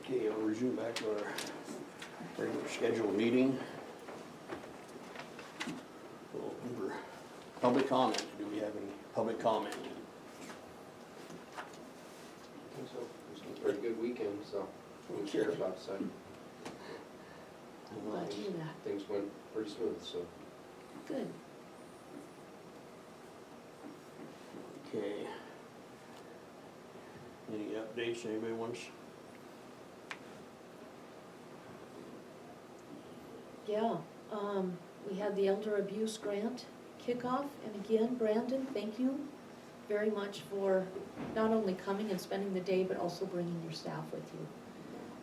Okay, I'll resume back to our regular scheduled meeting. We'll open for public comment. Do we have any public comment? I think so. It was a pretty good weekend, so we'll share about side. I'm glad to hear that. Things went pretty smooth, so. Good. Okay. Any updates anybody wants? Yeah, we had the elder abuse grant kickoff, and again, Brandon, thank you very much for not only coming and spending the day, but also bringing your staff with you.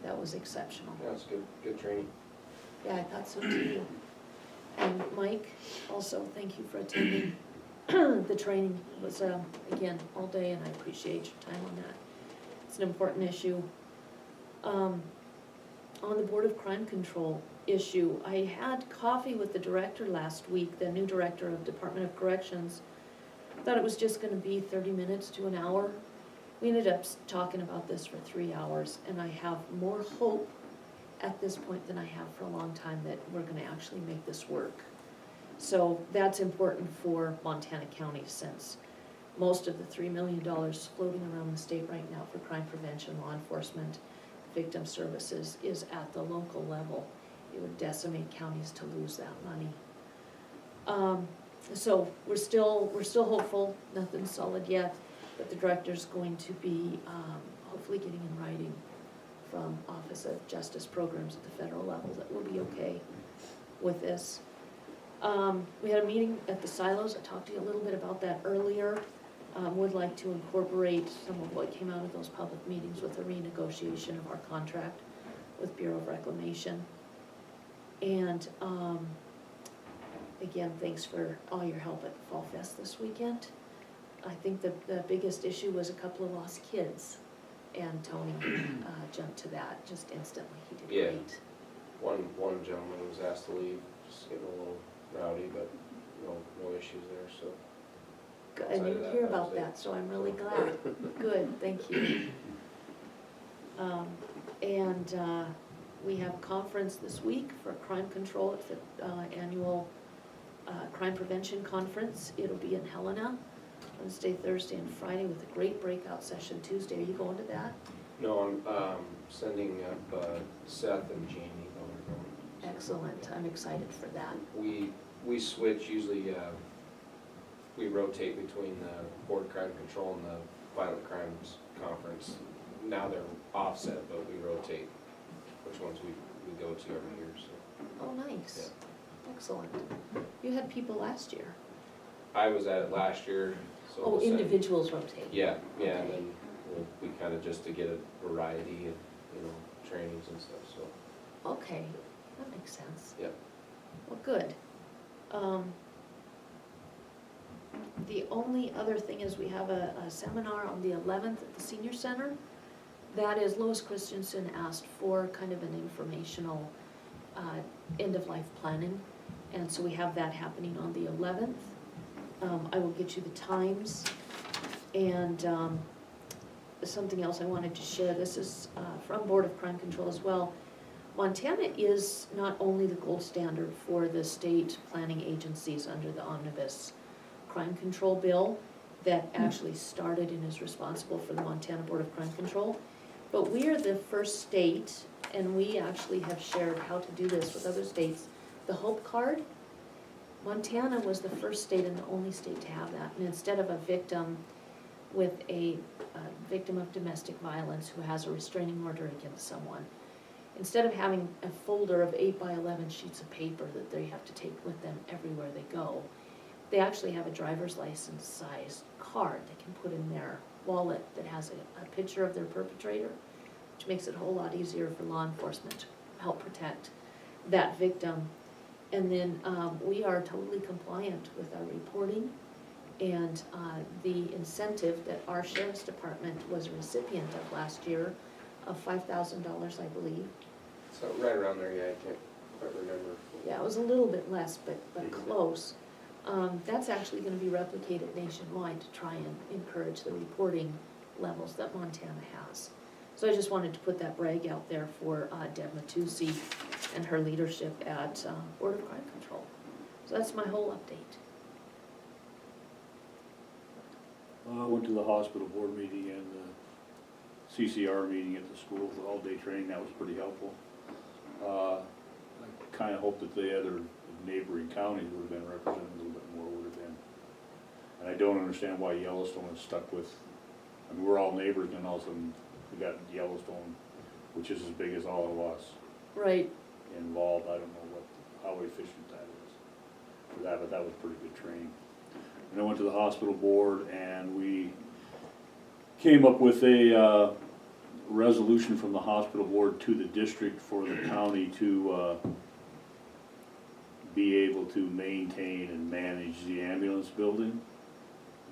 That was exceptional. Yeah, it's good training. Yeah, I thought so too. And Mike, also, thank you for attending the training. It was, again, all day, and I appreciate your time on that. It's an important issue. On the Board of Crime Control issue, I had coffee with the director last week, the new director of Department of Corrections. Thought it was just gonna be 30 minutes to an hour. We ended up talking about this for 3 hours, and I have more hope at this point than I have for a long time that we're gonna actually make this work. So that's important for Montana County, since most of the $3 million floating around the state right now for crime prevention, law enforcement, victim services is at the local level. It would decimate counties to lose that money. So we're still hopeful, nothing's solid yet, but the director's going to be hopefully getting in writing from Office of Justice Programs at the federal level that we'll be okay with this. We had a meeting at the silos. I talked to you a little bit about that earlier. Would like to incorporate some of what came out of those public meetings with the renegotiation of our contract with Bureau of Reclamation. And again, thanks for all your help at Fall Fest this weekend. I think the biggest issue was a couple of lost kids, and Tony jumped to that just instantly. He did Yeah. great. One gentleman was asked to leave, just getting a little rowdy, but no issues there, so. Good. I Outside of didn't that, hear that about was it. that, so I'm really glad. Good, thank you. And we have a conference this week for crime control. It's the annual crime prevention conference. It'll be in Helena, Wednesday, Thursday, and Friday, with a great breakout session Tuesday. Are you going to that? No, I'm sending up Seth and Jamie. Going. Excellent, I'm excited for that. We switch, usually we rotate between the Board of Crime Control and the Violent Crimes Conference. Now they're offset, but we rotate which ones we go to every year, so. Oh, nice, excellent. You had people last year. I was at it last year, so. Oh, we'll send- individuals rotate. Yeah, and Okay. then we kind of just to get a variety of, trainings and stuff, so. Okay, that makes sense. Yep. Well, good. The only other thing is we have a seminar on the 11th at the Senior Center. That is, Lois Christensen asked for kind of an informational end-of-life planning. And so we have that happening on the 11th. I will get you the times. And something else I wanted to share, this is from Board of Crime Control as well. Montana is not only the gold standard for the state planning agencies under the Omnibus Crime Control Bill that actually started and is responsible for the Montana Board of Crime Control, but we are the first state, and we actually have shared how to do this with other states, the HOPE card. Montana was the first state and the only state to have that, and instead of a victim with a victim of domestic violence who has a restraining order against someone, instead of having a folder of 8 by 11 sheets of paper that they have to take with them everywhere they go, they actually have a driver's license sized card they can put in their wallet that has a picture of their perpetrator, which makes it a whole lot easier for law enforcement to help protect that victim. And then we are totally compliant with our reporting, and the incentive that our sheriff's department was a recipient of last year of $5,000, I believe. So right around there, yeah, I can't quite remember. Yeah, it was a little bit less, but close. That's actually going to be replicated nationwide to try and encourage the reporting levels that Montana has. So I just wanted to put that brag out there for Deb Matusi and her leadership at Board of Crime Control. So that's my whole update. I went to the hospital board meeting and the CCR meeting at the school for all-day training. That was pretty helpful. I kind of hope that the other neighboring counties would have been represented a little bit more, would have been. And I don't understand why Yellowstone is stuck with, I mean, we're all neighbors, and all of a sudden we got Yellowstone, which is as big as all of us, Right. involved. I don't know how efficient that is for that, but that was pretty good training. And I went to the hospital board and we came up with a resolution from the hospital board to the district for the county to be able to maintain and manage the ambulance building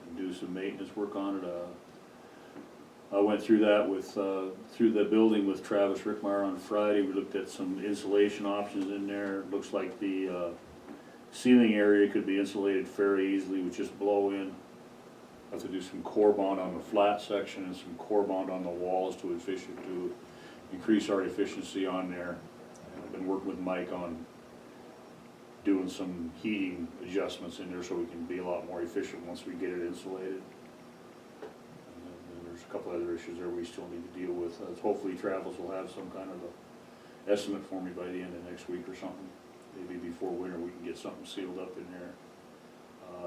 and do some maintenance work on it. I went through that with, through the building with Travis Rickmeyer on Friday. We looked at some insulation options in there. It looks like the ceiling area could be insulated fairly easily with just blow in. Have to do some core bond on the flat section and some core bond on the walls to increase our efficiency on there. And I've been working with Mike on doing some heating adjustments in there so we can be a lot more efficient once we get it insulated. And then there's a couple other issues there we still need to deal with. Hopefully Travis will have some kind of a estimate for me by the end of next week or something. Maybe before winter we can get something sealed up in there.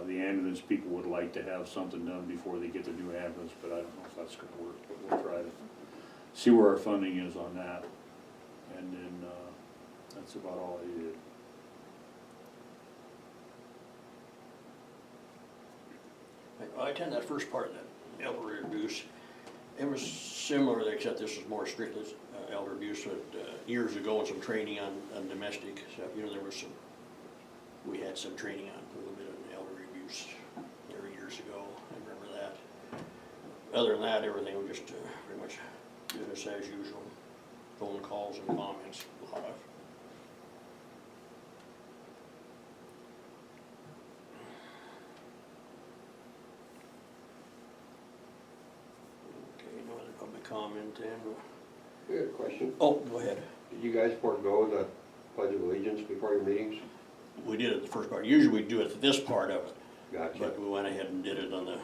The ambulance people would like to have something done before they get the new ambulance, but I don't know if that's gonna work, but we'll try to see where our funding is on that. And then, that's about all I did. I attend that first part of that elder abuse. It was similar, except this was more strictly elder abuse, but years ago and some training on domestic stuff. You know, there was some, we had some training on a little bit of elder abuse there years ago. I remember that. Other than that, everything was just pretty much business as usual. Phone calls and comments, a lot of. Okay, no other public comment then. I got a question. Oh, go ahead. Did you guys forego the Pledge of Allegiance before your meetings? We did it the first part. Usually we do it this part of it, Gotcha. but we went ahead and did it on the,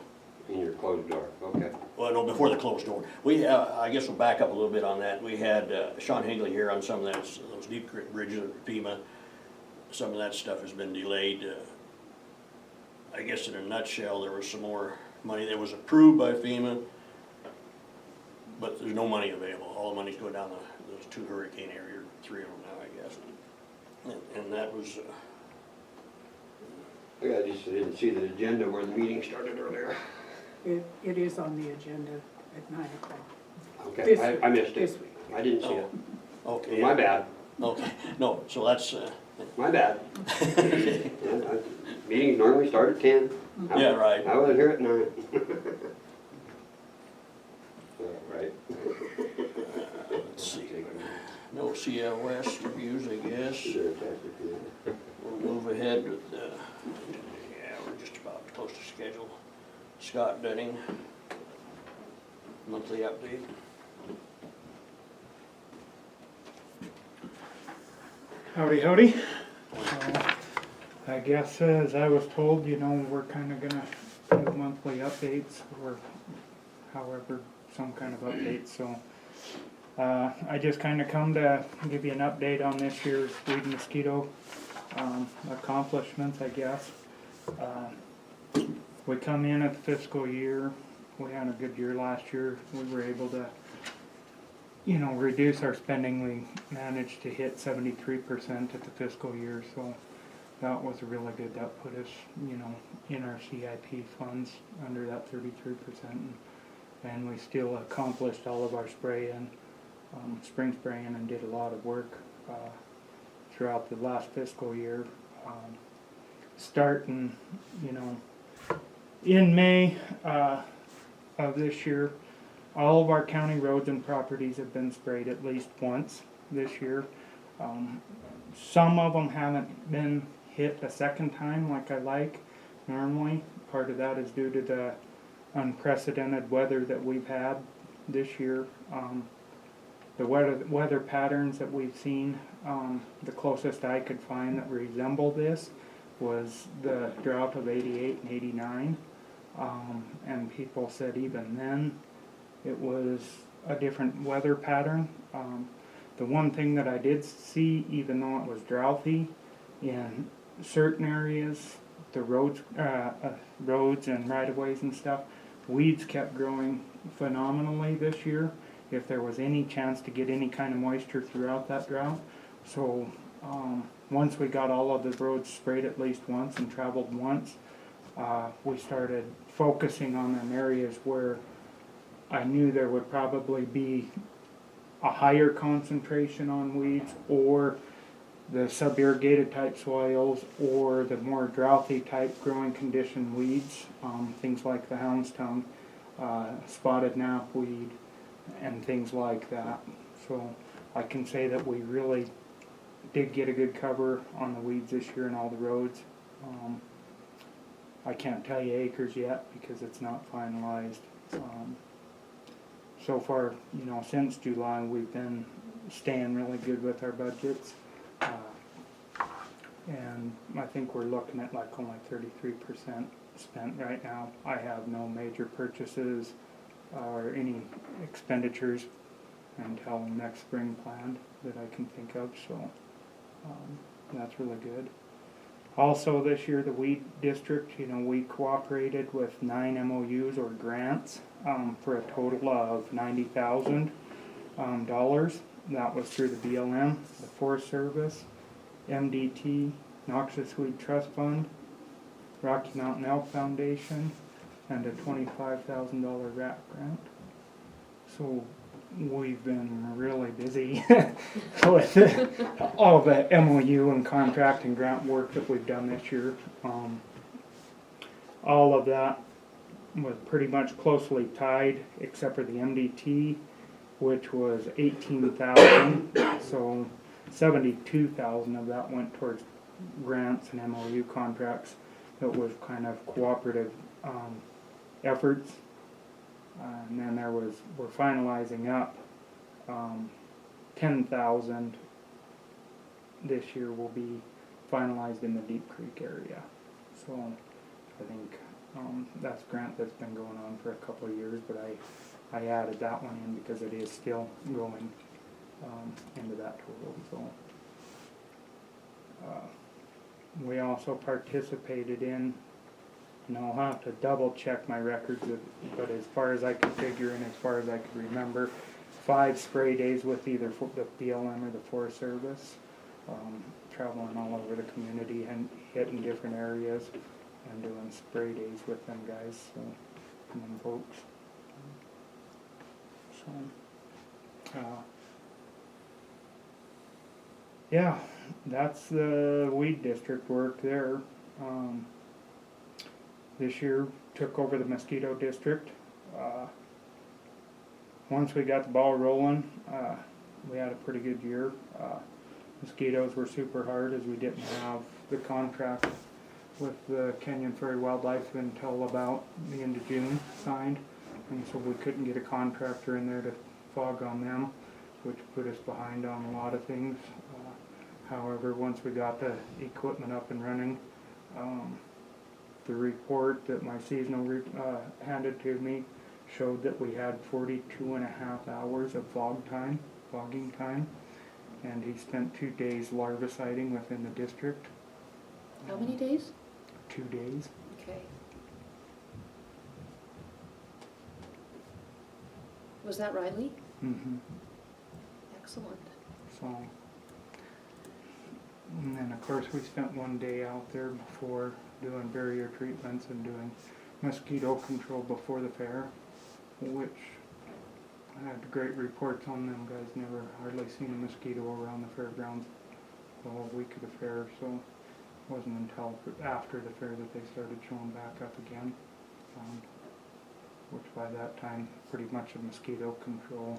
In your closed door, okay. well, no, before the closed door. We, I guess we'll back up a little bit on that. We had Sean Higley here on some of those deep creek bridges at FEMA. Some of that stuff has been delayed. I guess in a nutshell, there was some more money that was approved by FEMA, but there's no money available. All the money's going down those two hurricane areas, or three of them now, I guess. And that was, I just didn't see the agenda where the meeting started earlier. It is on the agenda at 9 o'clock. Okay, This I missed this it. week. I didn't see it. okay. My bad, Okay, no, so that's, my bad. Yeah, meetings normally start at 10. yeah, right. I was here at 9. Right. Let's see. No CLS reviews, I guess. Sure, that's We'll move ahead with, yeah, we're just about close to schedule. Scott Dunning, monthly update. Howdy, howdy. I guess as I was told, you know, we're kinda gonna have monthly updates or however, some kind of updates, so. I just kinda come to give you an update on this year's weed and mosquito, accomplishments, I guess. We come in at the fiscal year, we had a good year last year, we were able to, you know, reduce our spending. We managed to hit 73% at the fiscal year, so that was really good. That put us, you know, in our CIP funds under that 33%. And we still accomplished all of our spraying, spring spraying, and did a lot of work throughout the last fiscal year. Starting, you know, in May of this year, all of our county roads and properties have been sprayed at least once this year. Some of them haven't been hit a second time like I like normally. Part of that is due to the unprecedented weather that we've had this year. the weather patterns that we've seen, the closest I could find that resemble this was the drought of 88 and 89. And people said even then it was a different weather pattern. The one thing that I did see, even though it was drouthy, in certain areas, the roads and right-of-ways and stuff, weeds kept growing phenomenally this year, if there was any chance to get any kind of moisture throughout that drought. So once we got all of the roads sprayed at least once and traveled once, we started focusing on them areas where I knew there would probably be a higher concentration on weeds, or the sub-irrigated type soils, or the more drouthy type growing condition weeds, things like the hound's tongue, spotted knapweed, and things like that. So I can say that we really did get a good cover on the weeds this year in all the roads. I can't tell you acres yet because it's not finalized. So far, since July, we've been staying really good with our budgets. And I think we're looking at like only 33% spent right now. I have no major purchases or any expenditures until next spring planned that I can think of, so that's really good. Also this year, the weed district, we cooperated with 9 MOUs or grants for a total of $90,000. That was through the BLM, the Forest Service, MDT, Noxious Weed Trust Fund, Rocky Mountain Elk Foundation, and a $25,000 RAP grant. So we've been really busy with all the MOU and contract and grant work that we've done this year. All of that was pretty much closely tied, except for the MDT, which was $18,000. So $72,000 of that went towards grants and MOU contracts that was kind of cooperative efforts. And then we're finalizing up 10,000 this year will be finalized in the Deep Creek area. So I think that's a grant that's been going on for a couple of years, but I added that one in because it is still going into that total. So we also participated in, and I'll have to double check my records, but as far as I could figure and as far as I could remember, 5 spray days with either the BLM or the Forest Service, traveling all over the community and hitting different areas and doing spray days with them guys, so, and them folks. Yeah, that's the weed district work there. This year took over the mosquito district. Once we got the ball rolling, we had a pretty good year. Mosquitoes were super hard as we didn't have the contract with the Canyon Ferry Wildlife until about the end of June signed, and so we couldn't get a contractor in there to fog on them, which put us behind on a lot of things. However, once we got the equipment up and running, the report that my seasonal handed to me showed that we had 42.5 hours of fogging time, and he spent 2 days larviciding within the district. How many days? 2 days. Okay. Was that Riley? Mm-hmm. Excellent. So, and then of course we spent 1 day out there before doing barrier treatments and doing mosquito control before the fair, which I had great reports on them guys. Never hardly seen a mosquito around the fairgrounds the whole week of the fair, so it wasn't until after the fair that they started showing back up again, which by that time pretty much the mosquito control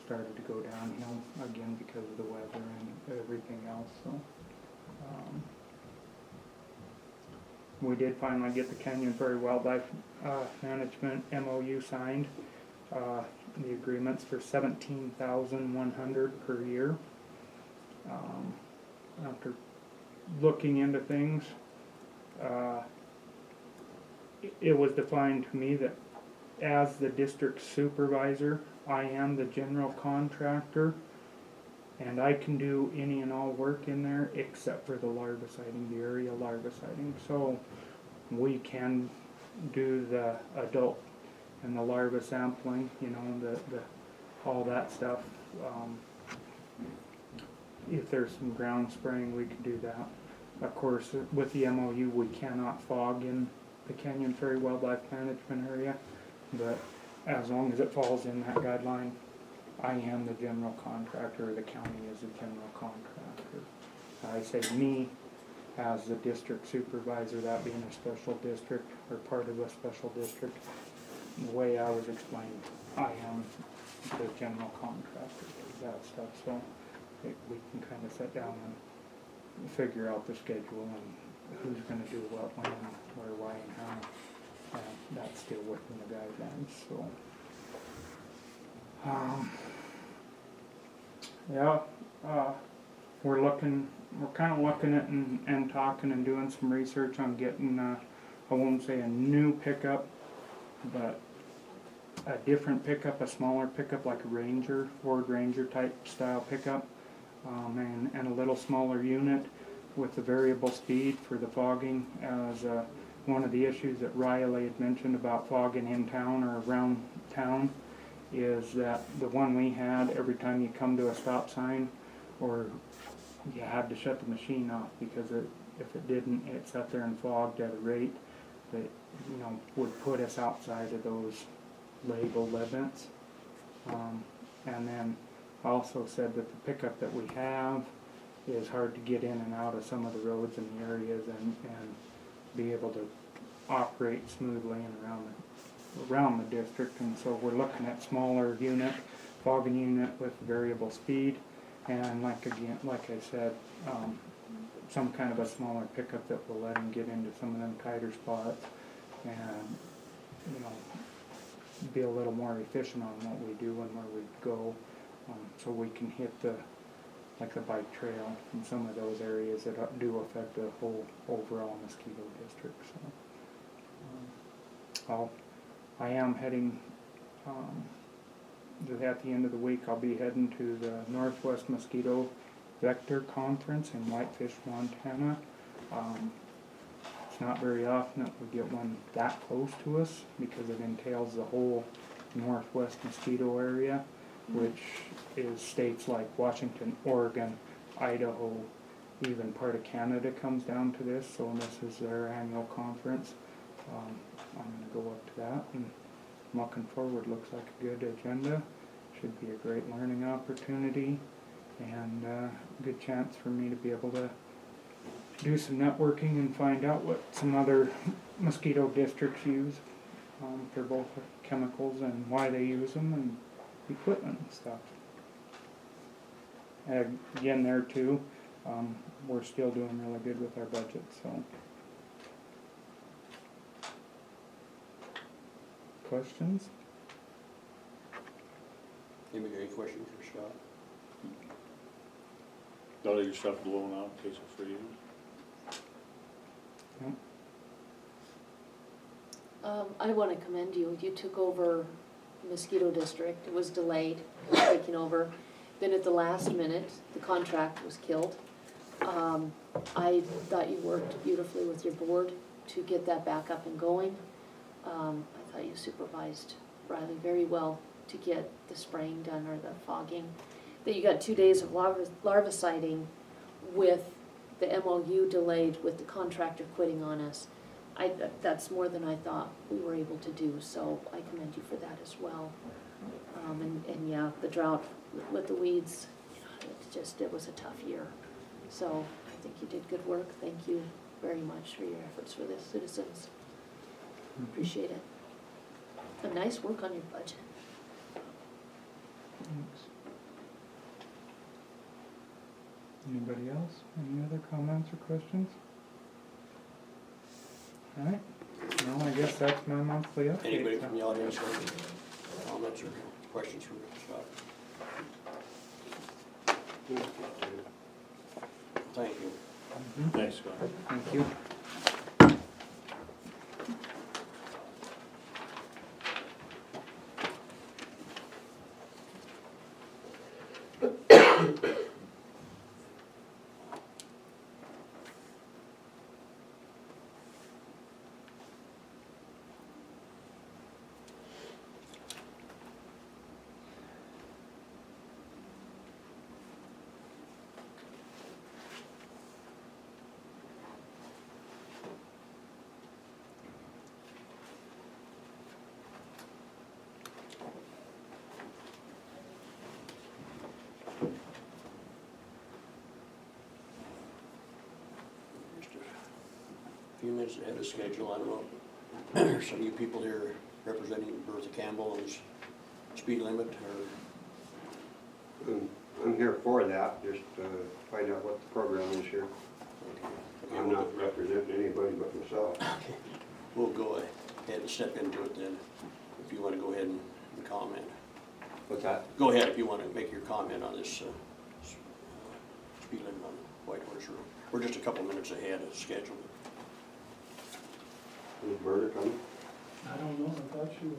started to go downhill again because of the weather and everything else. So we did finally get the Canyon Ferry Wildlife Management MOU signed. The agreement's for $17,100 per year. After looking into things, it was defined to me that as the district supervisor, I am the general contractor, and I can do any and all work in there except for the larviciding, the area larviciding. So we can do the adult and the larva sampling, you know, the all that stuff. If there's some ground spraying, we can do that. Of course, with the MOU, we cannot fog in the Canyon Ferry Wildlife Management Area, but as long as it falls in that guideline, I am the general contractor, or the county is the general contractor. I say me as the district supervisor, that being a special district, or part of a special district. The way I was explained, I am the general contractor, that stuff, so we can kind of sit down and figure out the schedule and who's gonna do what, when, where, why, and how. That's still within the guidelines, so. We're kind of looking at and talking and doing some research on getting, I won't say a new pickup, but a different pickup, a smaller pickup like a Ranger, Ford Ranger type style pickup, and a little smaller unit with the variable speed for the fogging, as one of the issues that Riley had mentioned about fogging in town or around town is that the one we had, every time you come to a stop sign, or you had to shut the machine off, because if it didn't, it sat there and fogged at a rate that, you know, would put us outside of those label limits. And then also said that the pickup that we have is hard to get in and out of some of the roads in the areas and be able to operate smoothly and around the district. And so we're looking at smaller unit, fogging unit with variable speed, and like I said, some kind of a smaller pickup that will let him get into some of them tighter spots and, you know, be a little more efficient on what we do and where we go, so we can hit the bike trail in some of those areas that do affect the whole overall mosquito district. So I am heading, at the end of the week, I'll be heading to the Northwest Mosquito Vector Conference in Whitefish, Montana. It's not very often that we get one that close to us, because it entails the whole Northwest mosquito area, which is states like Washington, Oregon, Idaho, even part of Canada comes down to this, so this is their annual conference. I'm going to go up to that, and I'm looking forward. Looks like a good agenda. Should be a great learning opportunity, and a good chance for me to be able to do some networking and find out what some other mosquito districts use for both chemicals and why they use them and equipment and stuff. And again, there too, we're still doing really good with our budget, so. Questions? Anybody got any questions for Scott? Got all your stuff blown out in case it's for you. I want to commend you. You took over mosquito district. It was delayed, taking over. Then at the last minute, the contract was killed. I thought you worked beautifully with your board to get that back up and going. I thought you supervised Riley very well to get the spraying done, or the fogging. That you got 2 days of larviciding with the MOU delayed, with the contractor quitting on us. That's more than I thought we were able to do, so I commend you for that as well. And yeah, the drought with the weeds, you know, it was a tough year. So I think you did good work. Thank you very much for your efforts for the citizens. Appreciate it. And nice work on your budget. Thanks. Anybody else? Any other comments or questions? Alright, well, I guess that's my monthly update. Anybody from the audience have any comments? answer questions for Scott. Thank you. Thanks, Scott. Thank you. Just a few minutes ahead of schedule, I don't know. There's some of you people here representing Bertha Campbell and speed limit, or, I'm here for that, just to find out what the program is here. I'm not representing anybody but myself. we'll go ahead and step into it then, if you wanna go ahead and comment. What's that? Go ahead if you wanna make your comment on this, speed limit on White Horse Road. We're just a couple minutes ahead of schedule. Is Berta coming? I don't know, I thought you would.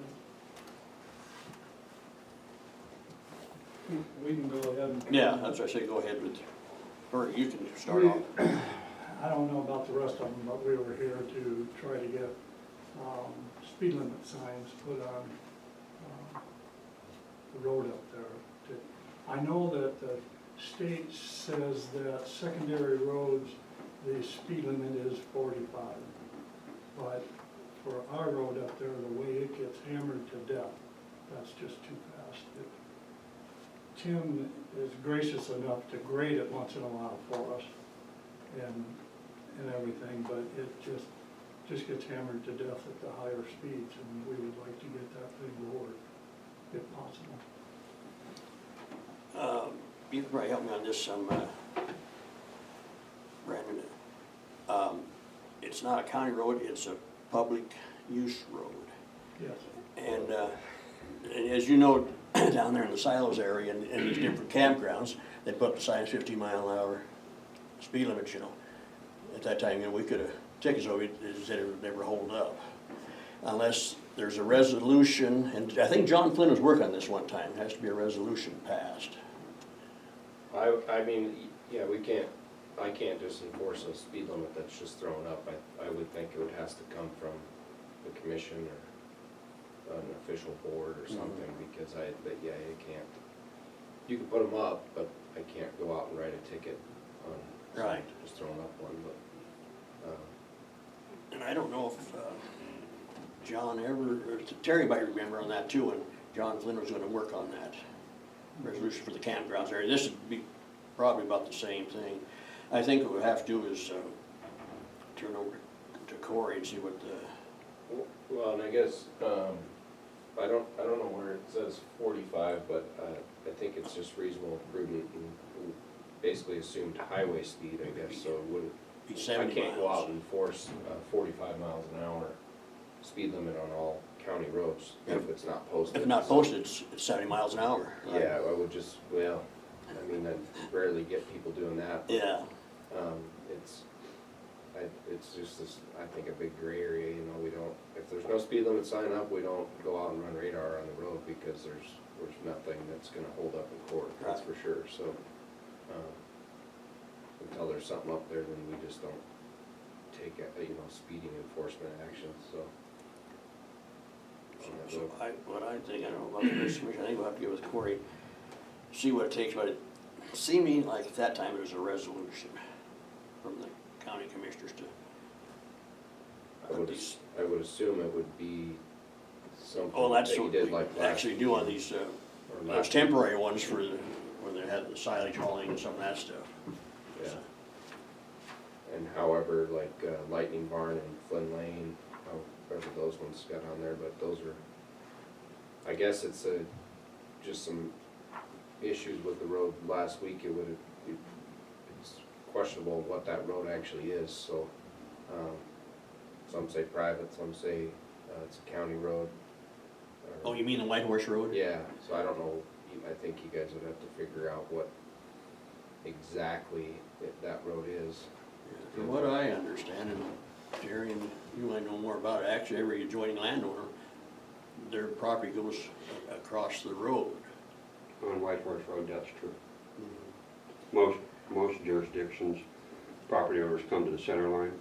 We can go ahead and. Yeah, that's why I say go ahead with, or you can start off. I don't know about the rest of them, but we were here to try to get, speed limit signs put on, the road up there. I know that the state says that secondary roads, the speed limit is 45. But for our road up there, the way it gets hammered to death, that's just too fast. Tim is gracious enough to grade it once in a while for us and everything, but it just gets hammered to death at the higher speeds, and we would like to get that thing lowered, if possible. You can probably help me on this some, Brandon. It's not a county road, it's a public use road. Yes. And as you know, down there in the silos area and these different campgrounds, they put up the signs 50-mile-an-hour speed limits, you know. At that time, you know, we could have tickets over it, said it would never hold up. Unless there's a resolution, and I think John Flynn was working on this one time, there has to be a resolution passed. I mean, yeah, I can't just enforce a speed limit that's just thrown up. I would think it would has to come from the commission or an official board or something, because but yeah, you can't. You can put them up, but I can't go out and write a ticket on Right. just throwing up one, but, And I don't know if John ever, or Terry might remember on that too, and John Flynn was gonna work on that resolution for the campgrounds area. This would be probably about the same thing. I think what we have to do is turn over to Corey and see what the, well, and I guess, I don't know where it says 45, but I think it's just reasonable and prudent and basically assumed highway speed, I guess, so it wouldn't. be I 70 can't go out miles. and enforce 45 miles an hour speed limit on all county roads if it's not posted. If not posted, it's 70 miles an hour. right? Yeah, I would just, well, I mean, I rarely get people doing that. Yeah, It's just this, I think, a big gray area, you know, we don't, if there's no speed limit sign up, we don't go out and run radar on the road because there's nothing that's gonna hold up in court, that's for sure, so. Until there's something up there, then we just don't take, speeding enforcement action, so. so what I think, I don't know about the rest of the commission, I think we'll have to get with Corey, see what it takes, but it seemed to me like at that time it was a resolution from the county commissioners to. I would assume it would be something Oh, that's that you what did we like last. actually do on these, or those last- temporary ones for the, where they had the silage hauling and some of that stuff. Yeah. And however, like Lightning Barn and Flynn Lane, however those ones got on there, but those are, I guess it's just some issues with the road last week. It's questionable what that road actually is, so, some say private, some say it's a county road. Oh, you mean the White Horse Road? Yeah, so I don't know, I think you guys would have to figure out what exactly that road is. From what I understand, and Jerry, and you might know more about it, actually every adjoining landowner, their property goes across the road. On White Horse Road, that's true. Mm-hmm. Most jurisdictions, property owners come to the center line,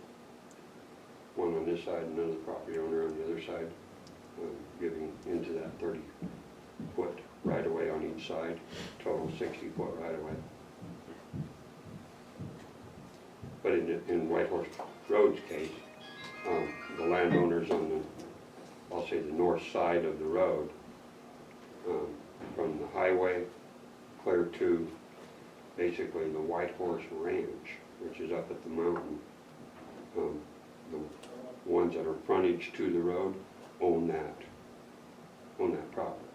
one on this side and another property owner on the other side, giving into that 30-foot right-of-way on each side, total 60-foot right-of-way. But in White Horse Road's case, the landowners on the, I'll say the north side of the road, from the highway clear to basically the White Horse Ranch, which is up at the mountain. The ones that are frontage to the road own that property,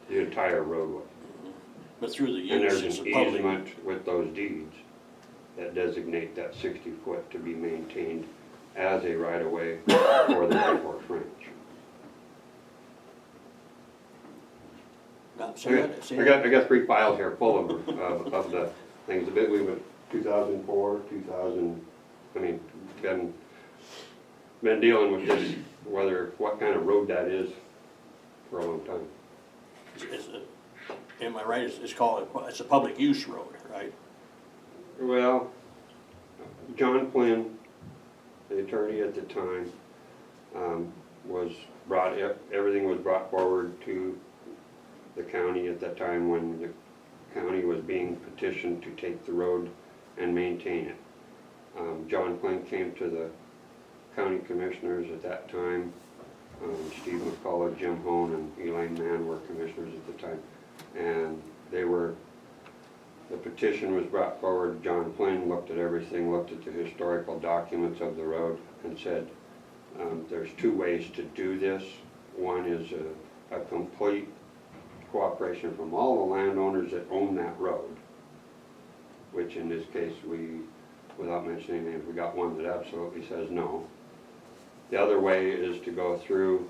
the entire roadway. But through the And use, there's it's an a public. easement with those deeds that designate that 60-foot to be maintained as a right-of-way for the White Horse Ranch. No, say that, say I got 3 files here full of the things, we went 2004, 2000, I mean, been dealing with this, what kind of road that is for a long time. Am I right, it's called, it's a public use road, right? Well, John Flynn, the attorney at the time, everything was brought forward to the county at that time when the county was being petitioned to take the road and maintain it. John Flynn came to the county commissioners at that time. Steve McCullough, Jim Hone, and Elaine Mann were commissioners at the time. And the petition was brought forward. John Flynn looked at everything, looked at the historical documents of the road and said, there's 2 ways to do this. One is a complete cooperation from all the landowners that own that road, which in this case without mentioning names, we got one that absolutely says no. The other way is to go through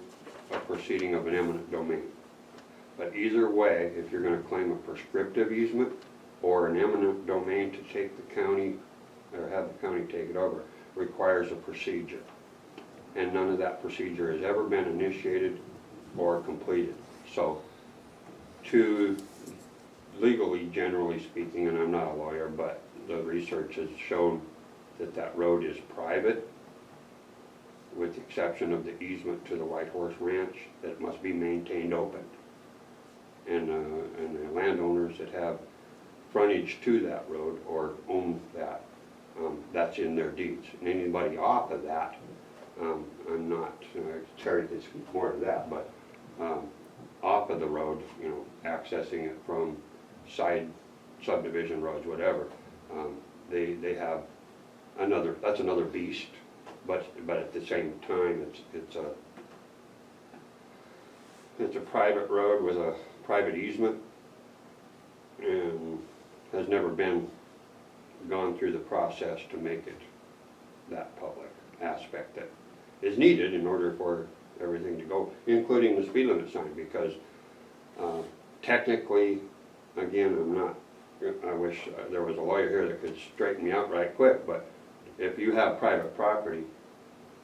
a proceeding of an eminent domain. But either way, if you're gonna claim a prescriptive easement or an eminent domain to take the county, or have the county take it over, requires a procedure. And none of that procedure has ever been initiated or completed. So, legally, generally speaking, and I'm not a lawyer, but the research has shown that that road is private, with the exception of the easement to the White Horse Ranch, that must be maintained open. And the landowners that have frontage to that road or own that, that's in their deeds. And anybody off of that, I'm not, Terry can speak more to that, but off of the road, accessing it from side subdivision roads, whatever, they have that's another beast, but at the same time, it's a private road with a private easement, and has never been gone through the process to make it that public aspect that is needed in order for everything to go, including the speed limit sign, because technically, again, I wish there was a lawyer here that could straighten me out right quick, but if you have private property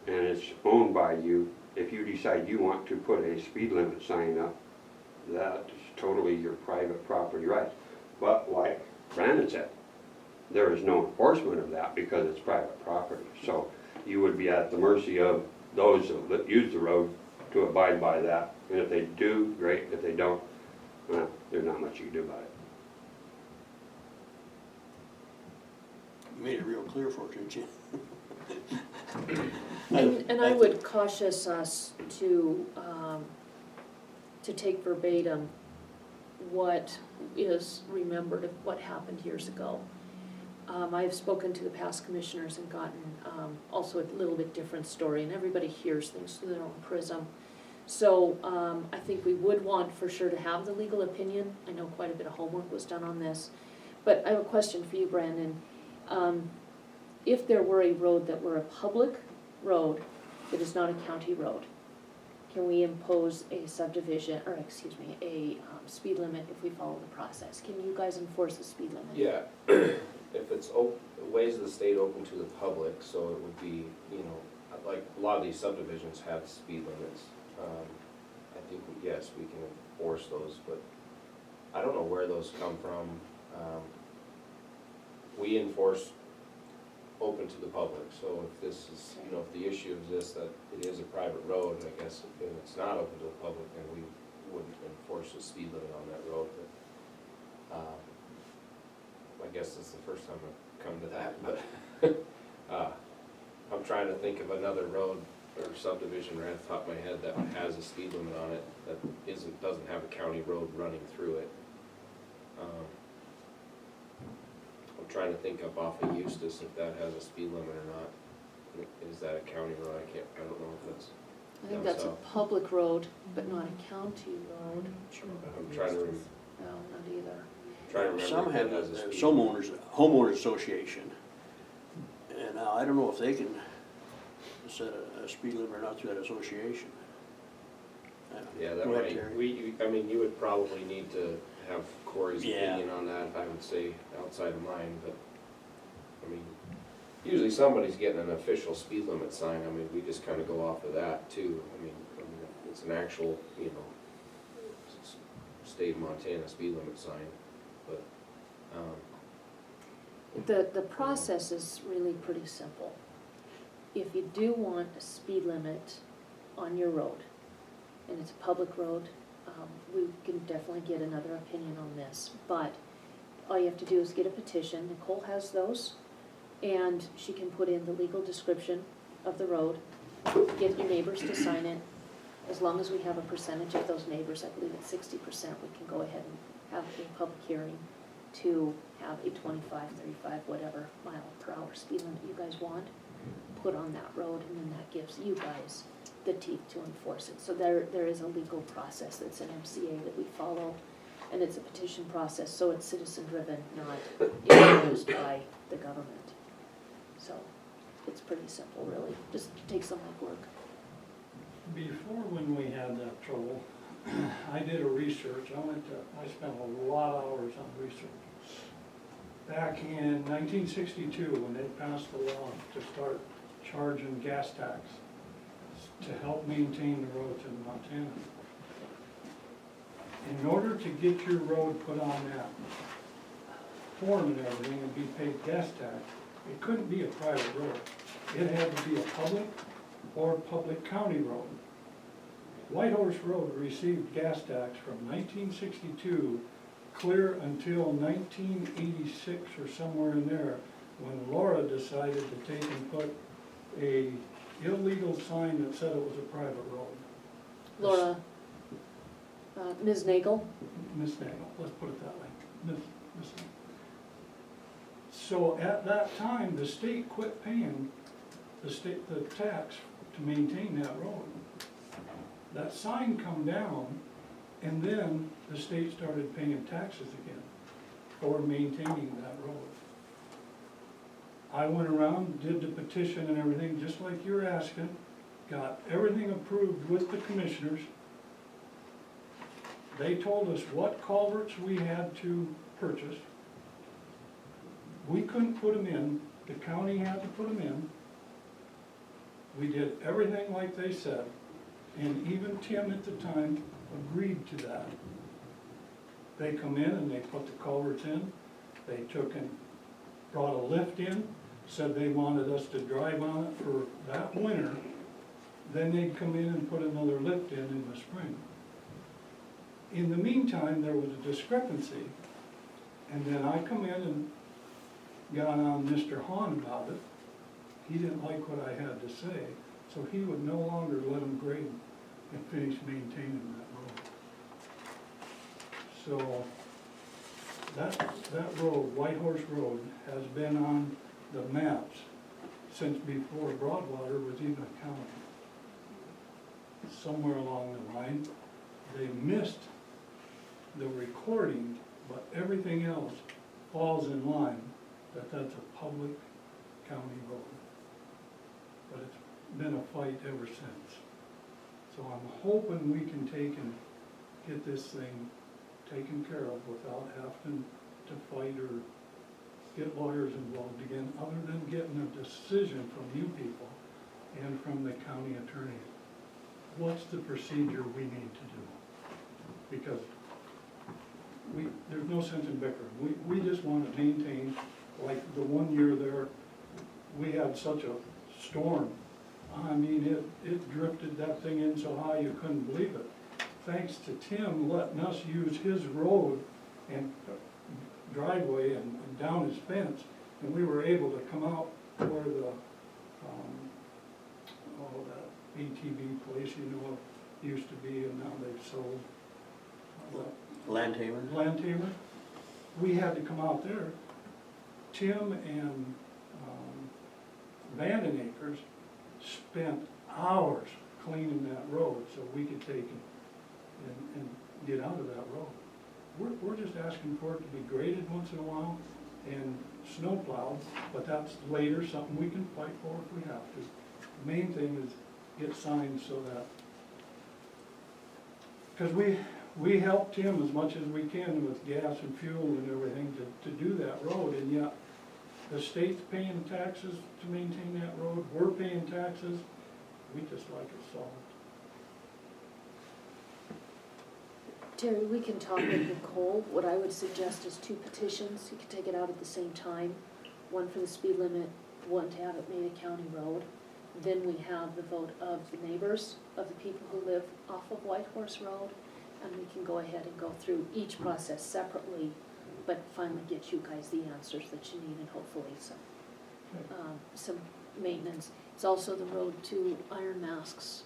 and it's owned by you, if you decide you want to put a speed limit sign up, that is totally your private property rights. But like Brandon said, there is no enforcement of that because it's private property. So you would be at the mercy of those that use the road to abide by that. And if they do, great. If they don't, well, there's not much you can do about it. You made it real clear for us, didn't you? And I would cautious us to take verbatim what is remembered of what happened years ago. I've spoken to the past commissioners and gotten also a little bit different story, and everybody hears things through their own prism. So I think we would want for sure to have the legal opinion. I know quite a bit of homework was done on this. But I have a question for you, Brandon. If there were a road that were a public road that is not a county road, can we impose a subdivision, or excuse me, a speed limit if we follow the process? Can you guys enforce a speed limit? Yeah, if it's ways of the state open to the public, so it would be, you know, like, a lot of these subdivisions have speed limits. I think, yes, we can enforce those, but I don't know where those come from. We enforce open to the public, so if this is, you know, if the issue exists that it is a private road, I guess, and it's not open to the public, then we wouldn't enforce a speed limit on that road, but, I guess this is the first time I've come to that, but, I'm trying to think of another road or subdivision right off the top of my head that has a speed limit on it, that doesn't have a county road running through it. I'm trying to think up off of Eustis if that has a speed limit or not. Is that a county road? I don't know if that's, I think that's a public road, but not a county road. I'm trying to, No, not either. trying to remember. Some if have it has a speed some limit. homeowners association. And I don't know if they can set a speed limit or not through that association. Yeah, that Go ahead, might, Terry. I mean, you would probably need to have Corey's Yeah. opinion on that, I would say, outside of mine, but, I mean, usually somebody's getting an official speed limit sign, I mean, we just kinda go off of that too. I mean, it's an actual, you know, state of Montana speed limit sign, but, The process is really pretty simple. If you do want a speed limit on your road, and it's a public road, we can definitely get another opinion on this, but all you have to do is get a petition, Nicole has those, and she can put in the legal description of the road, get your neighbors to sign it. As long as we have a percentage of those neighbors, I believe it's 60%, we can go ahead and have a public hearing to have a 25, 35, whatever mile per hour speed limit you guys want put on that road, and then that gives you guys the teeth to enforce it. So there is a legal process that's an MCA that we follow, and it's a petition process, so it's citizen driven, not imposed by the government. So it's pretty simple, really, just takes some legwork. Before, when we had that trouble, I did a research, I spent a lot of hours on research. Back in 1962, when they passed the law to start charging gas tax to help maintain the roads in Montana. In order to get your road put on that form and everything and be paid gas tax, it couldn't be a private road. It had to be a public or public county road. Whitehorse Road received gas tax from 1962 clear until 1986 or somewhere in there, when Laura decided to take and put a illegal sign that said it was a private road. Laura, Ms. Nagel? Miss Nagel, let's put it that way. Miss Nagel. So at that time, the state quit paying the tax to maintain that road. That sign come down, and then the state started paying taxes again for maintaining that road. I went around, did the petition and everything, just like you're asking, got everything approved with the commissioners. They told us what culverts we had to purchase. We couldn't put them in, the county had to put them in. We did everything like they said, and even Tim at the time agreed to that. They come in and they put the culverts in, they took and brought a lift in, said they wanted us to drive on it for that winter, then they'd come in and put another lift in the spring. In the meantime, there was a discrepancy, and then I come in and got on Mr. Hahn about it. He didn't like what I had to say, so he would no longer let them grade and finish maintaining that road. So that road, Whitehorse Road, has been on the maps since before Broadwater was even a county. Somewhere along the line, they missed the recording, but everything else falls in line that that's a public county road. But it's been a fight ever since. So I'm hoping we can take and get this thing taken care of without having to fight or get lawyers involved again, other than getting a decision from you people and from the county attorney. What's the procedure we need to do? Because there's no sense in bickering. We just want it maintained. Like the one year there, we had such a storm. I mean, it drifted that thing in so high you couldn't believe it. Thanks to Tim letting us use his road and driveway and down his fence, and we were able to come out where the, that ATV place, you know, used to be, and now they've sold. Landhaven? Landhaven. We had to come out there. Tim and Vanden Acres spent hours cleaning that road so we could take and get out of that road. We're just asking for it to be graded once in a while and snow plowed, but that's later, something we can fight for if we have to. The main thing is get signs so that, because we helped him as much as we can with gas and fuel and everything to do that road, and yet the state's paying taxes to maintain that road, we're paying taxes, we just like it solved. Terry, we can talk with Nicole. What I would suggest is 2 petitions. You can take it out at the same time. One for the speed limit, one to have it made a county road. Then we have the vote of the neighbors, of the people who live off of White Horse Road. And we can go ahead and go through each process separately, but finally get you guys the answers that you need and hopefully some maintenance. It's also the road to Iron Mask's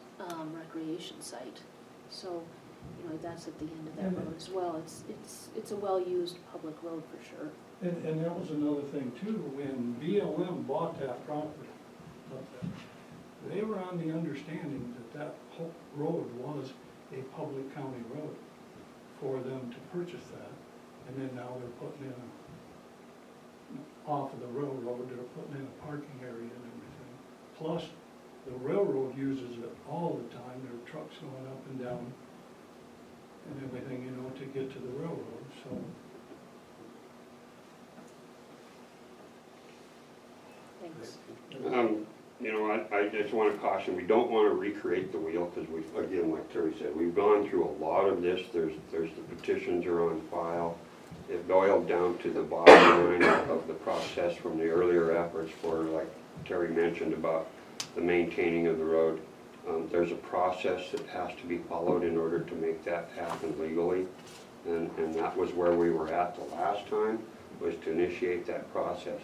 recreation site. So, you know, that's at the end of that road as well. It's a well-used public road for sure. And that was another thing too, when BLM bought that property up there, they were on the understanding that whole road was a public county road for them to purchase that. And then now they're putting in off of the railroad, they're putting in a parking area and everything. Plus, the railroad uses it all the time, there are trucks going up and down and everything, you know, to get to the railroad, so. Thanks. You know, I just want to caution, we don't want to recreate the wheel, because we, again, like Terry said, we've gone through a lot of this. There's the petitions are on file. It boiled down to the bottom line of the process from the earlier efforts for, like Terry mentioned, about the maintaining of the road. There's a process that has to be followed in order to make that happen legally. And that was where we were at the last time, was to initiate that process.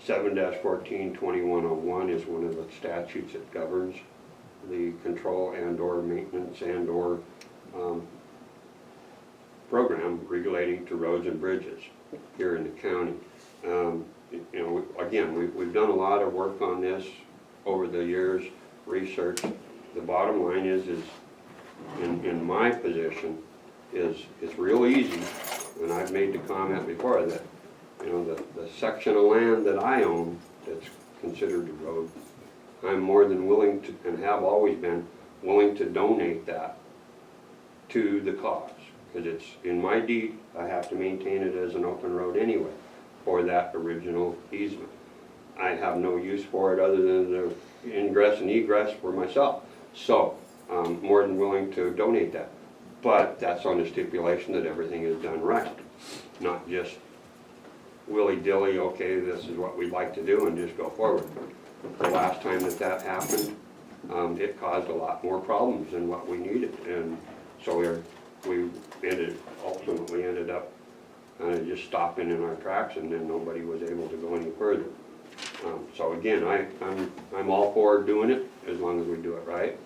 7-14-2101 is one of the statutes that governs the control and/or maintenance and/or program relating to roads and bridges here in the county. You know, again, we've done a lot of work on this over the years, research. The bottom line is in my position, is it's real easy, and I've made the comment before that, you know, the section of land that I own that's considered a road, I'm more than willing to, and have always been, willing to donate that to the cause. Because it's in my deed, I have to maintain it as an open road anyway for that original easement. I have no use for it other than the ingress and egress for myself. So I'm more than willing to donate that. But that's on the stipulation that everything is done right, not just willy-dilly, okay, this is what we'd like to do, and just go forward. The last time that happened, it caused a lot more problems than what we needed, and so we ultimately ended up just stopping in our tracks, and then nobody was able to go any further. So again, I'm all for doing it as long as we do it right.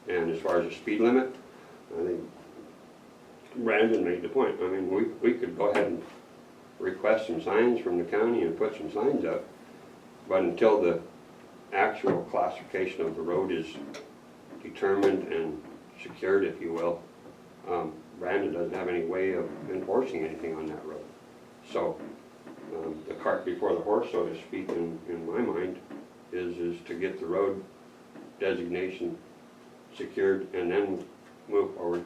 And as far as the speed limit, I think Brandon made the point. I mean, we could go ahead and request some signs from the county and put some signs up, but until the actual classification of the road is determined and secured, if you will, Brandon doesn't have any way of enforcing anything on that road. So the cart before the horse, so to speak, in my mind, is to get the road designation secured and then move forward.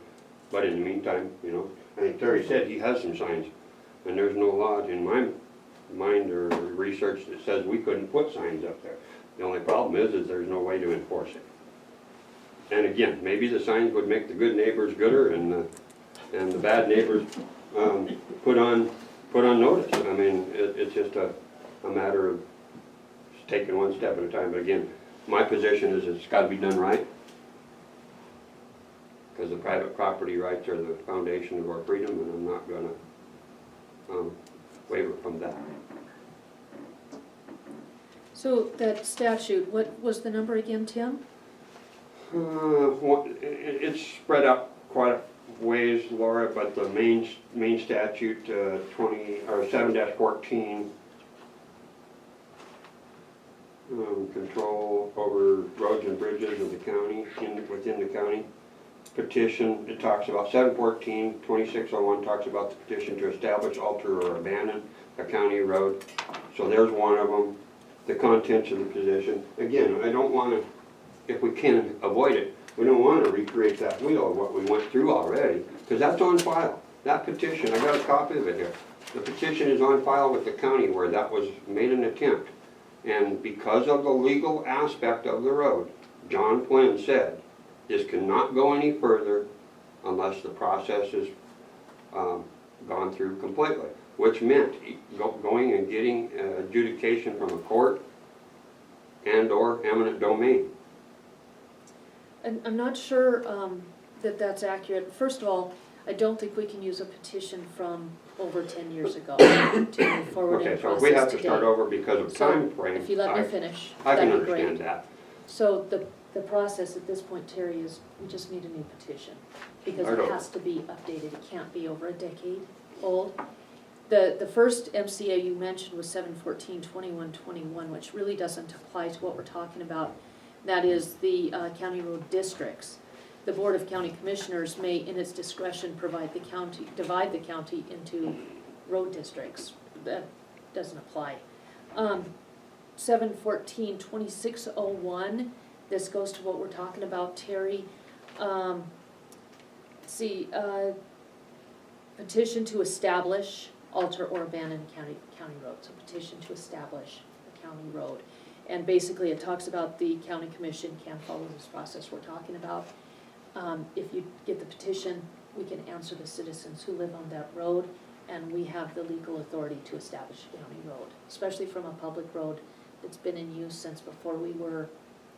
But in the meantime, you know, I think Terry said he has some signs, and there's no law in my mind or research that says we couldn't put signs up there. The only problem is there's no way to enforce it. And again, maybe the signs would make the good neighbors gooder and the bad neighbors, put on notice. I mean, it's just a matter of taking one step at a time. But again, my position is it's gotta be done right. Because the private property rights are the foundation of our freedom, and I'm not gonna waver from that. So that statute, what was the number again, Tim? It's spread out quite a ways, Laura, but the main statute, 7-14, control over roads and bridges of the county, within the county. Petition, it talks about 714, 2601 talks about the petition to establish, alter, or abandon a county road. So there's one of them. The contents of the petition. Again, I don't want to, if we can avoid it, we don't want to recreate that wheel of what we went through already, because that's on file. That petition, I got a copy of it here. The petition is on file with the county where that was made an attempt. And because of the legal aspect of the road, John Flynn said, this cannot go any further unless the process is gone through completely, which meant going and getting adjudication from a court and/or eminent domain. And I'm not sure that that's accurate. First of all, I don't think we can use a petition from over 10 years ago to move forward in Okay, the so if we have process to today. start over because of So, time frame, if you let me finish, I can that'd be great. understand that. So the process at this point, Terry, is we just need a new petition, because I it know. has to be updated, it can't be over a decade old. The first MCA you mentioned was 714-2121, which really doesn't apply to what we're talking about. That is the county road districts. The Board of County Commissioners may, in its discretion, divide the county into road districts. That doesn't apply. 714-2601, this goes to what we're talking about, Terry. Petition to establish, alter, or abandon county roads. A petition to establish a county road. And basically, it talks about the county commission can follow this process we're talking about. If you get the petition, we can answer the citizens who live on that road, and we have the legal authority to establish a county road, especially from a public road that's been in use since before we were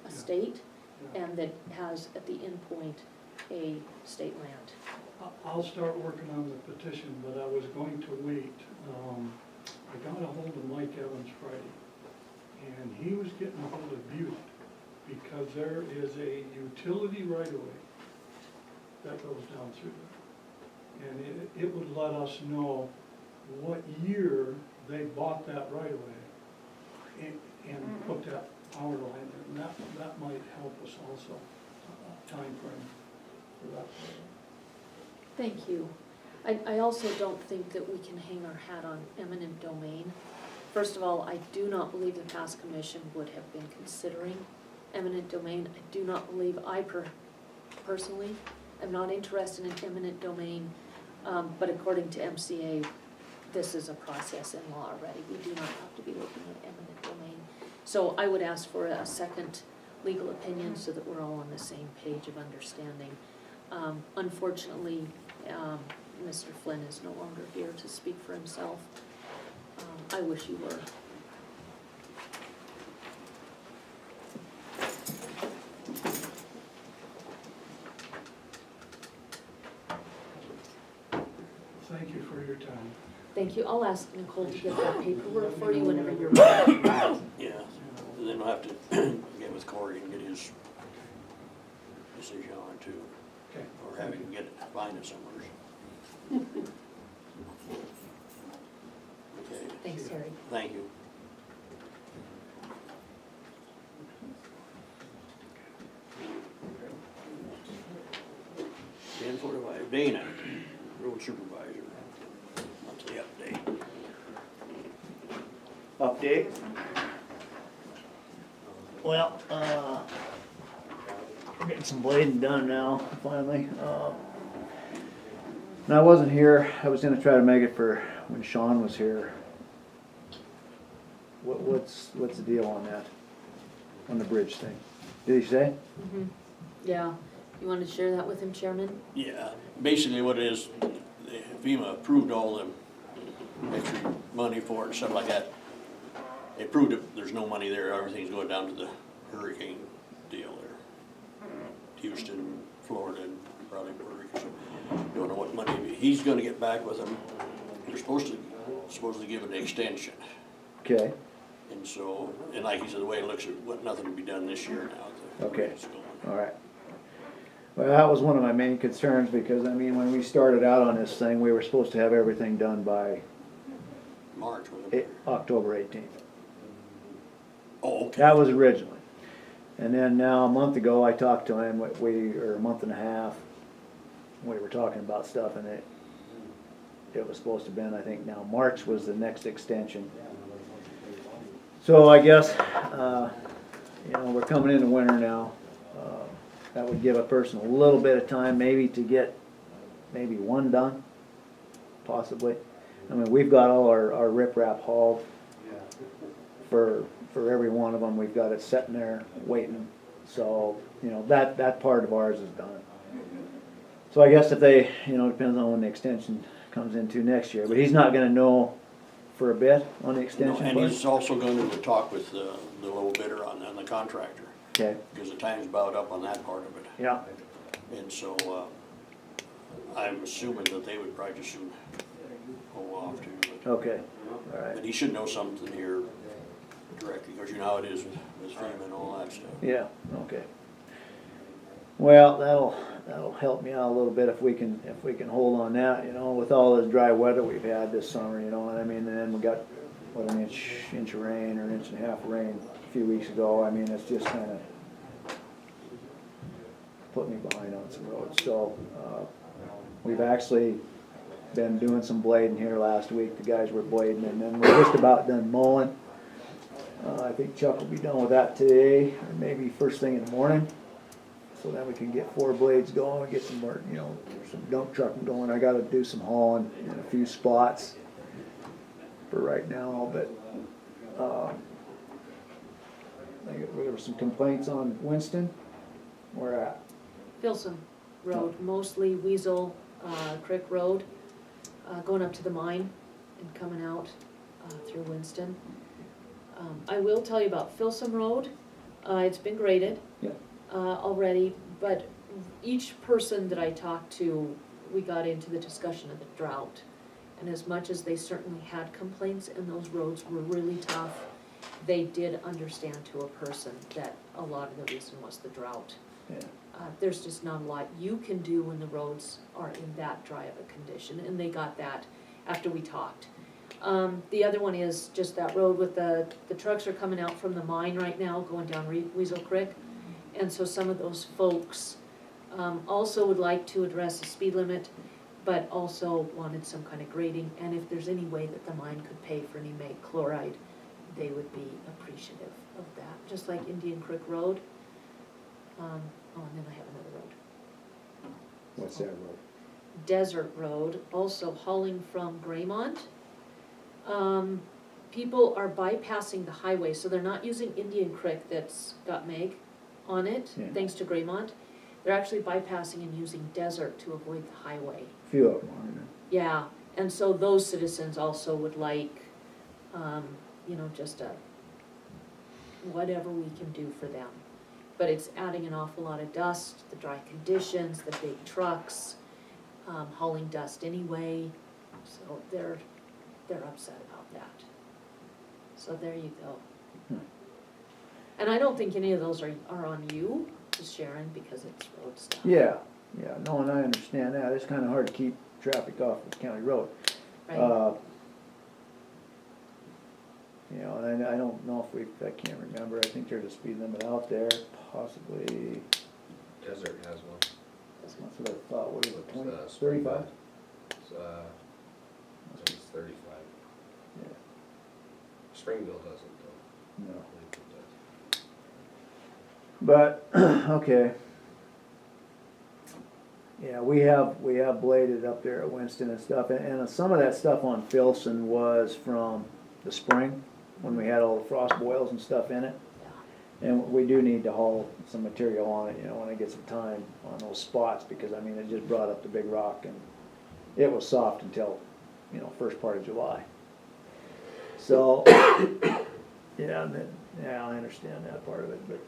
a state, and that has at the end point a state land. I'll start working on the petition, but I was going to wait. I got a hold of Mike Evans Friday, and he was getting a hold of Butte, because there is a utility right-of-way that goes down through there. And it would let us know what year they bought that right-of-way and put that power line there. And that might help us also, timeframe for that. Thank you. I also don't think that we can hang our hat on eminent domain. First of all, I do not believe the past commission would have been considering eminent domain. I do not believe personally am not interested in eminent domain, but according to MCA, this is a process in law already. We do not have to be looking at eminent domain. So I would ask for a second legal opinion so that we're all on the same page of understanding. Unfortunately, Mr. Flynn is no longer here to speak for himself. I wish he were. Thank you for your time. Thank you. I'll ask Nicole to get that paperwork for you whenever you're ready. Yeah, and then we'll have to get with Corey and get his decision on it too, Okay. or have him find it somewhere. Okay, Thanks, Terry. thank you. Ten forty-five, Dana, road supervisor, monthly update. Update? Well, We're getting some blading done now, finally. And I wasn't here, I was gonna try to make it for when Sean was here. What's the deal on that? On the bridge thing? Did he say? Yeah, you wanted to share that with him, Chairman? Yeah, basically what it is, FEMA approved all the extra money for it and stuff like that. They approved it, there's no money there, everything's going down to the hurricane deal there. Houston, Florida, and probably Puerto Rico, so don't know what money, he's gonna get back with them. They're supposed to give it an extension. Okay, And so, and like he said, the way it looks, nothing to be done this year now. the way Okay. it's going. alright. Well, that was one of my main concerns, because I mean, when we started out on this thing, we were supposed to have everything done by March, wasn't it? October 18th. Oh, okay. That was originally. And then now, a month ago, I talked to him, or a month and a half, we were talking about stuff, and it was supposed to have been, I think now March was the next extension. So I guess, we're coming into winter now. That would give a person a little bit of time maybe to get maybe one done, possibly. I mean, we've got all our riprap hauled for every one of them. We've got it sitting there waiting. So, that part of ours is done. So I guess if they, depends on when the extension comes into next year, but he's not gonna know for a bit on the No, extension and part? he's also going to talk with the low bidder on the contractor, Okay, because the time's about up on that part of it. yeah, And so, I'm assuming that they would probably just soon hold off too. okay, alright, But he should know something here directly, because you know how it is with FEMA and all that stuff. yeah, okay. Well, that'll help me out a little bit if we can hold on that, with all this dry weather we've had this summer, and then we got, an inch of rain, or an inch and a half of rain a few weeks ago. I mean, it's just kinda put me behind on some roads, so, we've actually been doing some blading here last week. The guys were blading, and then we're just about done mowing. I think Chuck will be done with that today, or maybe first thing in the morning. So then we can get 4 blades going, and get some more, some dump trucking going. I gotta do some hauling in a few spots for right now, but, there were some complaints on Winston. Where at? Filson Road, mostly Weasel Creek Road, going up to the mine and coming out through Winston. I will tell you about Filson Road, it's been graded. Yeah. Already, but each person that I talked to, we got into the discussion of the drought. And as much as they certainly had complaints and those roads were really tough, they did understand to a person that a lot of the reason was the drought. Yeah. There's just not a lot you can do when the roads are in that dry of a condition, and they got that after we talked. The other one is just that road with the trucks are coming out from the mine right now, going down Weasel Creek. And so some of those folks also would like to address the speed limit, but also wanted some kind of grading. And if there's any way that the mine could pay for any mag chloride, they would be appreciative of that, just like Indian Creek Road. And then I have another road. What's that road? Desert Road, also hauling from Graymont. People are bypassing the highway, so they're not using Indian Creek that's got mag on it, Yeah. thanks to Graymont. They're actually bypassing and using Desert to avoid the highway. Few of them are, Yeah, and so those citizens also would like, just whatever we can do for them. But it's adding an awful lot of dust, the dry conditions, the big trucks, hauling dust anyway, so they're upset about that. So there you go. And I don't think any of those are on you, Sharon, because it's road stuff. Yeah, no, and I understand that. It's kinda hard to keep traffic off the county road. Right, And I don't know if I can't remember, I think there's a speed limit out there, possibly, Desert has one. that's what I thought, what is it, 20, It's, 35? It's, I think it's 35. Yeah, Springville doesn't though. no. I believe it does. But, okay, Yeah, we have bladed up there at Winston and stuff, and some of that stuff on Filson was from the spring, when we had all the frost boils and stuff in it. And we do need to haul some material on it, you know, when I get some time on those spots, because I mean, it just brought up the big rock and it was soft until, you know, first part of July. So, yeah, I understand that part of it, but,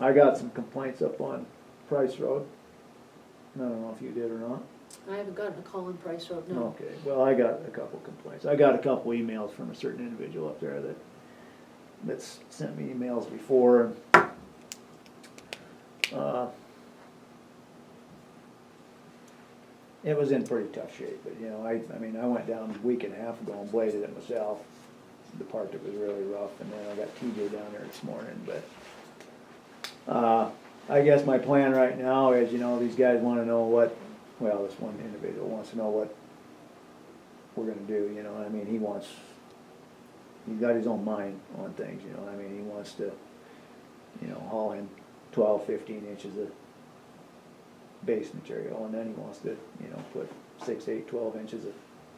I got some complaints up on Price Road. I don't know if you did or not. I haven't gotten a call on Price Road, no. Okay, well, I got a couple complaints. I got a couple emails from a certain individual up there that's sent me emails before. It was in pretty tough shape, but you know, I mean, I went down a week and a half ago and bladed it myself, the part that was really rough, and then I got TJ down there this morning, but, I guess my plan right now is, you know, these guys wanna know what, well, this one individual wants to know what we're gonna do, you know, I mean, he's got his own mind on things, you know, I mean, he wants to, you know, haul in 12, 15 inches of base material, and then he wants to, you know, put 6, 8, 12 inches of,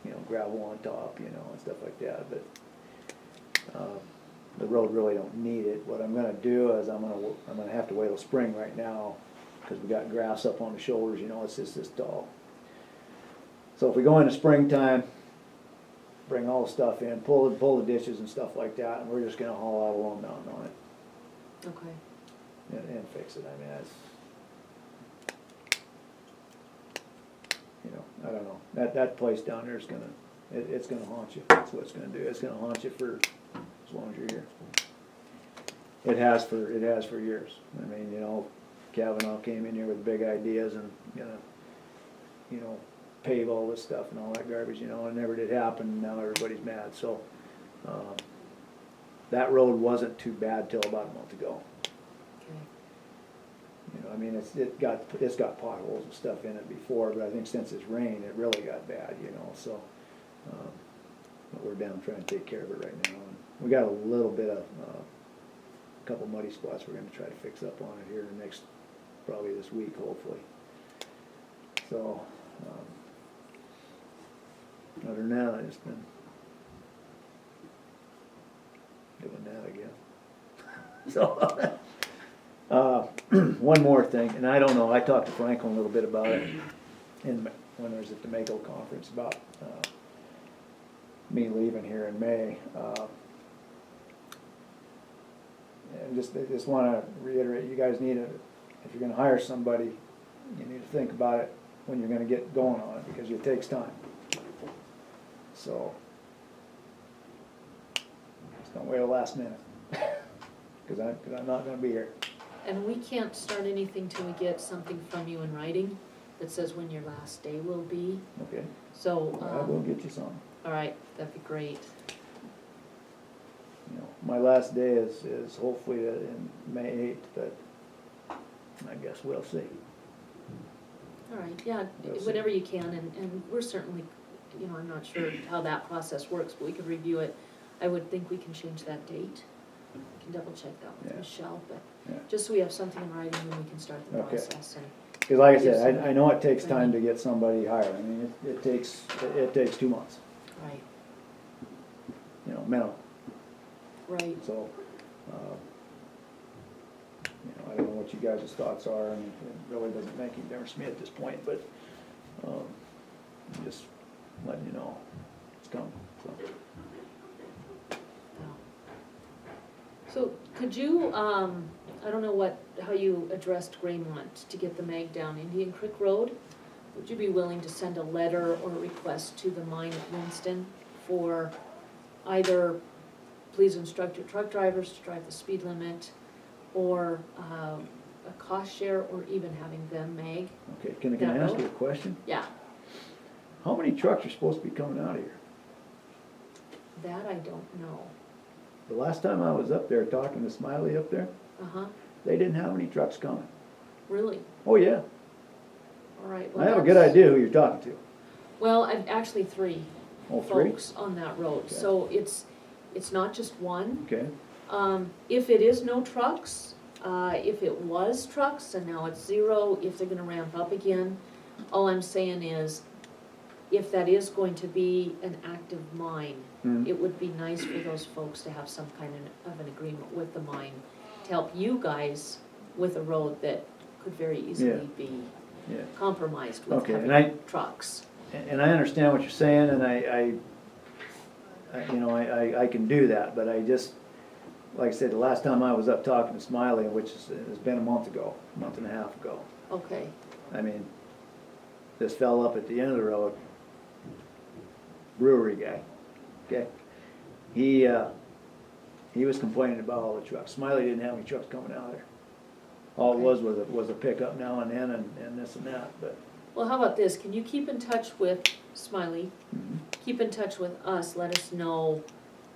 you know, gravel on top, you know, and stuff like that, but, the road really don't need it. What I'm gonna do is I'm gonna have to wait till spring right now, cause we got grass up on the shoulders, you know, it's just this tall. So if we go into springtime, bring all the stuff in, pull the ditches and stuff like that, and we're just gonna haul out a Lone Mountain on it Okay. and fix it. I mean, that's, you know, I don't know, that place down there is gonna, it's gonna haunt you, that's what it's gonna do, it's gonna haunt you for as long as you're here. It has for years. I mean, you know, Kavanaugh came in here with big ideas and, you know, pave all this stuff and all that garbage, you know, it never did happen, and now everybody's mad, so, that road wasn't too bad till about a month ago. Okay. You know, I mean, it's got potholes and stuff in it before, but I think since it's rained, it really got bad, you know, so, but we're down trying to take care of it right now. And we got a little bit of, a couple muddy spots we're gonna try to fix up on it here in the next, probably this week, hopefully. So, other than that, I just been doing that, I guess. So, one more thing, and I don't know, I talked to Franklin a little bit about it when I was at the Mako conference about, me leaving here in May. And just wanna reiterate, you guys need if you're gonna hire somebody, you need to think about it when you're gonna get going on it, because it takes time. So, just don't wait till last minute, cause I'm not gonna be here. And we can't start anything till we get something from you in writing that says when your last day will be, Okay, so, I will get you some. all right, that'd be great. You know, my last day is hopefully in May 8th, but I guess we'll see. All right, yeah, We'll see. whenever you can, and we're certainly, you know, I'm not sure how that process works, but we could review it. I would think we can change that date. We can double check that with Yeah. Michelle, but Yeah. just so we have something in writing, then we can start the Okay. process and. Because like I said, I know it takes time to get somebody hired. I mean, it takes 2 months, Right, you know, minimum. right. So, you know, I don't know what you guys' thoughts are, and it really doesn't make any difference to me at this point, but, just letting you know, it's coming, so. So could you, I don't know how you addressed Graymont to get the mag down Indian Creek Road? Would you be willing to send a letter or a request to the mine at Winston for either please instruct your truck drivers to drive the speed limit, or a cost share, or even having them mag? Okay, can I ask you a question? Yeah, How many trucks are supposed to be coming out of here? that I don't know. The last time I was up there talking to Smiley up there, Uh-huh, they didn't have any trucks coming. really? Oh, yeah. All right. I well, have a good that's- idea who you're talking to. Well, I've actually three Oh, three? folks on that road, Okay. so it's not just one. Okay, If it is no trucks, If it was trucks and now it's zero, if they're gonna ramp up again, all I'm saying is, if that is going to be an active mine, Hmm. it would be nice for those folks to have some kind of an agreement with the mine to help you guys with a road that could very easily be Yeah. compromised with Okay, and heavy trucks. And I understand what you're saying, and I can do that, but I just, like I said, the last time I was up talking to Smiley, which has been a month and a half ago. Okay, I mean, this fell up at the end of the road, brewery guy, okay? He was complaining about all the trucks. Smiley didn't have any trucks coming out there. All it was a pickup now and then and this and that, but, well, how about this, can you keep in touch with Smiley? Keep in touch with us, let us know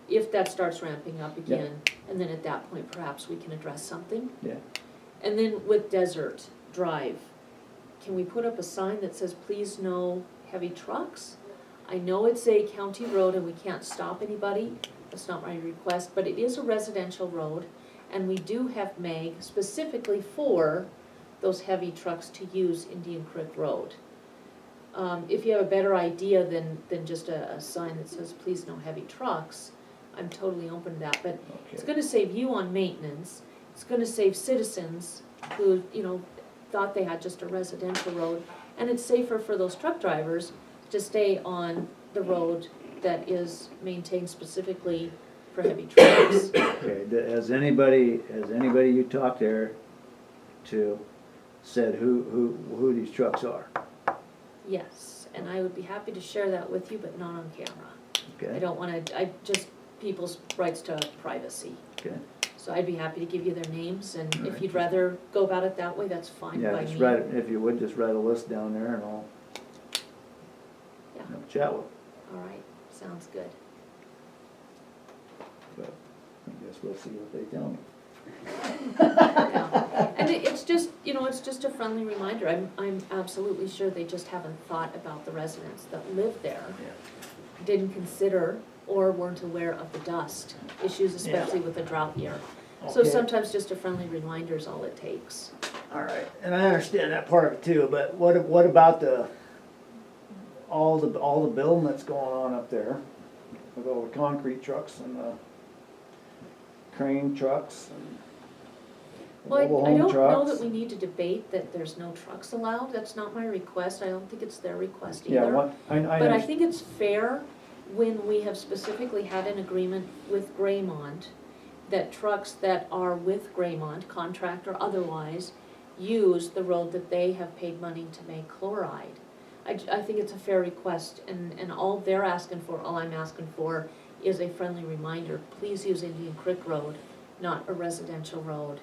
if that starts ramping up again, and then at that point, perhaps we can address something. yeah. And then with Desert Drive, can we put up a sign that says, please no heavy trucks? I know it's a county road and we can't stop anybody, that's not my request, but it is a residential road, and we do have MAG specifically for those heavy trucks to use Indian Creek Road. If you have a better idea than just a sign that says, please no heavy trucks, I'm totally open to that, but it's Okay. gonna save you on maintenance, it's gonna save citizens who, thought they had just a residential road, and it's safer for those truck drivers to stay on the road that is maintained specifically for heavy trucks. Okay, has anybody you talked there to said who these trucks are? Yes, and I would be happy to share that with you, but not on camera. I Okay, don't wanna, people's rights to privacy. okay. So I'd be happy to give you their names, and if you'd rather go about it that way, that's fine by Yeah, me. just write, if you would, just write a list down there and I'll Yeah. have a chat with them. All right, sounds good. But I guess we'll see what they tell me. Yeah. And it's just, it's just a friendly reminder, I'm absolutely sure they just haven't thought about the residents that live there, didn't consider or weren't aware of the dust issues, especially with the drought year. So Okay. sometimes just a friendly reminder is all it takes. All right, and I understand that part of it too, but what about all the building that's going on up there? With all the concrete trucks and the crane trucks and the Well, mobile I home don't know that trucks? we need to debate that there's no trucks allowed, that's not my request, I don't think it's their request Yeah, either. what, I But I understand, think it's fair when we have specifically had an agreement with Graymont that trucks that are with Graymont, contract or otherwise, use the road that they have paid money to make chloride. I think it's a fair request, and all they're asking for, all I'm asking for, is a friendly reminder, please use Indian Creek Road, not a residential road,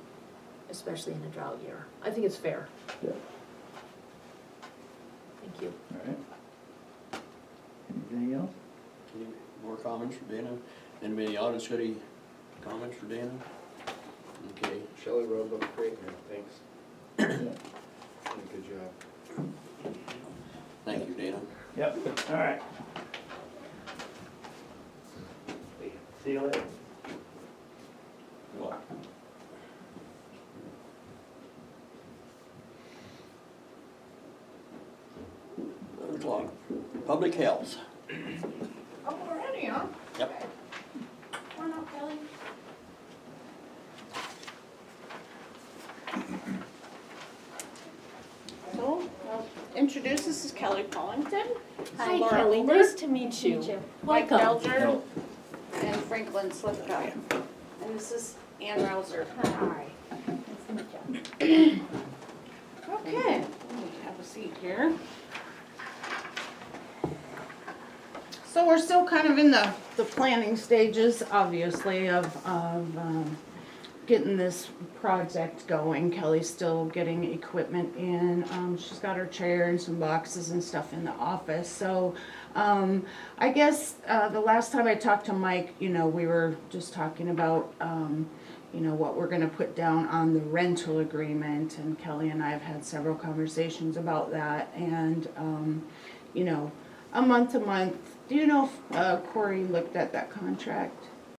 especially in a drought year. I think it's fair. Yeah. Thank you. all right. Anything else? Any more comments for Dana? Anybody in the audience got any comments for Dana? Okay, Shelley Road looks great, man, thanks. Yeah. Did a good job. thank you, Dana. Yep, all right. See you later. Another clock. Public health. Oh, already, huh? Yep. Come on up, Kelly. So, I'll introduce, this is Kelly Collington. Hi Laura Kelly, Holbert, nice to meet you. Mike Welcome. Belger, and Franklin Slipka. And this is Ann Rouser. Hi. Okay, let me have a seat here. So we're still kind of in the planning stages, obviously, of getting this project going. Kelly's still getting equipment in. She's got her chair and some boxes and stuff in the office. So I guess the last time I talked to Mike, we were just talking about what we're gonna put down on the rental agreement, and Kelly and I have had several conversations about that, and, a month to month. Do you know if Corey looked at that contract?